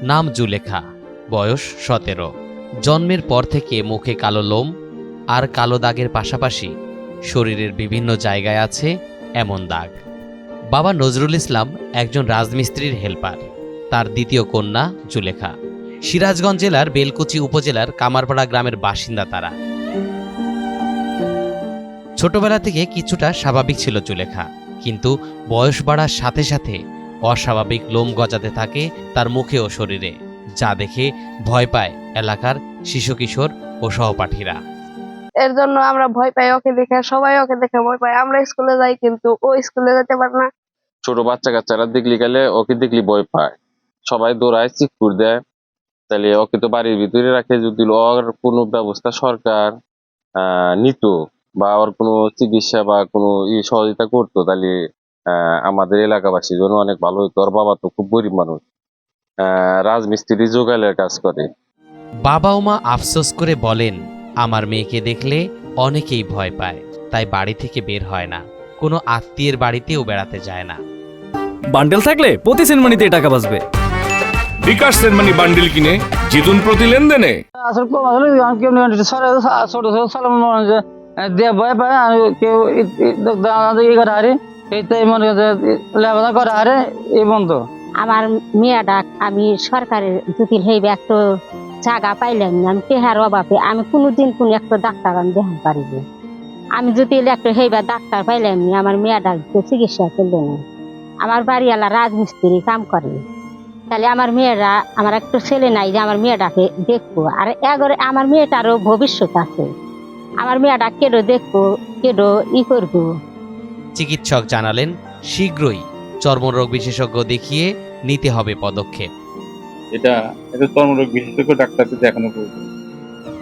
নাম জুলেখা, বয়স 17। জন্মের পর থেকে মুখে কালো লোম আর কালো দাগের পাশাপাশি শরীরের বিভিন্ন জায়গায় আছে এমন দাগ। বাবা নজরুল ইসলাম একজন রাজমিস্ত্রির হেল্পার। তার দ্বিতীয় কন্যা জুলেখা। সিরাজগঞ্জ জেলার বেলকুচি উপজেলার কামারপাড়া গ্রামের বাসিন্দা তারা। ছোটবেলা থেকে কিছুটা স্বাভাবিক ছিল জুলেখা, কিন্তু বয়স বাড়ার সাথে সাথে অস্বাভাবিক লোম গজাতে থাকে তার মুখে ও শরীরে, যা দেখে ভয় পায় এলাকার শিশু কিশোর ও সহপাঠীরা। এর জন্য আমরা ভয় পাই, ওকে দেখে সবাই ওকে দেখে ভয় পায়। আমরা স্কুলে যাই কিন্তু ও স্কুলে যেতে পারে না। ছোট বাচ্চা কাচ্চারা দেখলি গেলে ওকে দেখলি ভয় পায়, সবাই দৌড়ায়, চিৎকুর দেয়। তাহলে ওকে তো বাড়ির ভিতরে রাখে, যদি ওর কোনো ব্যবস্থা সরকার নিত বা ওর কোনো চিকিৎসা বা কোনো সহযোগিতা করতো, তাহলে আমাদের এলাকাবাসীর জন্য অনেক ভালো হতো। ওর বাবা তো খুব গরিব মানুষ, রাজমিস্ত্রি যোগালের কাজ করে। বাবা ও মা আফসোস করে বলেন, আমার মেয়েকে দেখলে অনেকেই ভয় পায়, তাই বাড়ি থেকে বের হয় না, কোনো আত্মীয়ের বাড়িতেও বেড়াতে যায় না। বান্ডেল থাকলে প্রতি সেনমানিতে টাকা বাঁচবে। বিকাশ সেনমানি বান্ডেল কিনে জিতুন প্রতি লেনদেনে। আসলে ছোট ছোট সালাম দিয়ে ভয় পায়, কেউ হারে এইটাই মনে লেবাদা করে হারে এই বন্ধ। আমার মেয়েটা আমি সরকারের জটিল হইবে একটু জায়গা পাইলাম না, আমি টেহার অভাবে আমি কোনোদিন কোনো একটা ডাক্তার আমি দেখাতে পারিব। আমি যদি একটা হইবা ডাক্তার পাইলাম না, আমার মেয়েটা চিকিৎসা করলো না। আমার বাড়িওয়ালা রাজমিস্ত্রি কাম করে, তাহলে আমার মেয়েরা, আমার একটু ছেলে নাই যে আমার মেয়েটাকে দেখবো। আর এগরে আমার মেয়েটারও ভবিষ্যৎ আছে, আমার মেয়েটা কেডো দেখবো, কেডো করবো। চিকিৎসক জানালেন, শীঘ্রই চর্মরোগ বিশেষজ্ঞ দেখিয়ে নিতে হবে পদক্ষেপ। এটা একটা চর্মরোগ বিশেষজ্ঞ ডাক্তারকে দেখানো প্রয়োজন।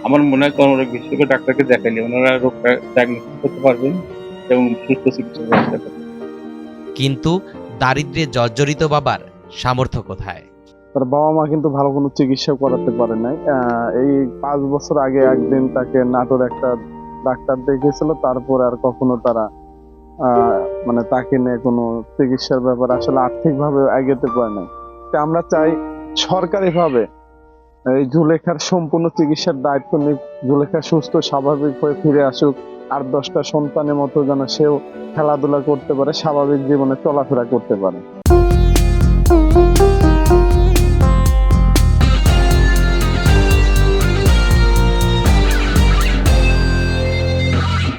আমার মনে হয় চর্মরোগ বিশেষজ্ঞ ডাক্তারকে দেখাইলে ওনারা রোগটা ডায়াগনোসিস করতে পারবেন এবং সুস্থ চিকিৎসা ব্যবস্থা করতে পারবেন। কিন্তু দারিদ্র্যে জর্জরিত বাবার সামর্থ্য কোথায়? তার বাবা মা কিন্তু ভালো কোনো চিকিৎসা করাতে পারে নাই। এই 5 বছর আগে একদিন তাকে নাটোর একটা ডাক্তার দেখেছিল, তারপর আর কখনো তারা মানে তাকে নিয়ে কোনো চিকিৎসার ব্যাপারে আসলে আর্থিকভাবে এগোতে পারে নাই। আমরা চাই সরকারিভাবে এই জুলেখার সম্পূর্ণ চিকিৎসার দায়িত্ব নিক, জুলেখা সুস্থ স্বাভাবিক হয়ে ফিরে আসুক, আর 10টা সন্তানের মতো যেন সেও খেলাধুলা করতে পারে, স্বাভাবিক জীবনে চলাফেরা করতে পারে।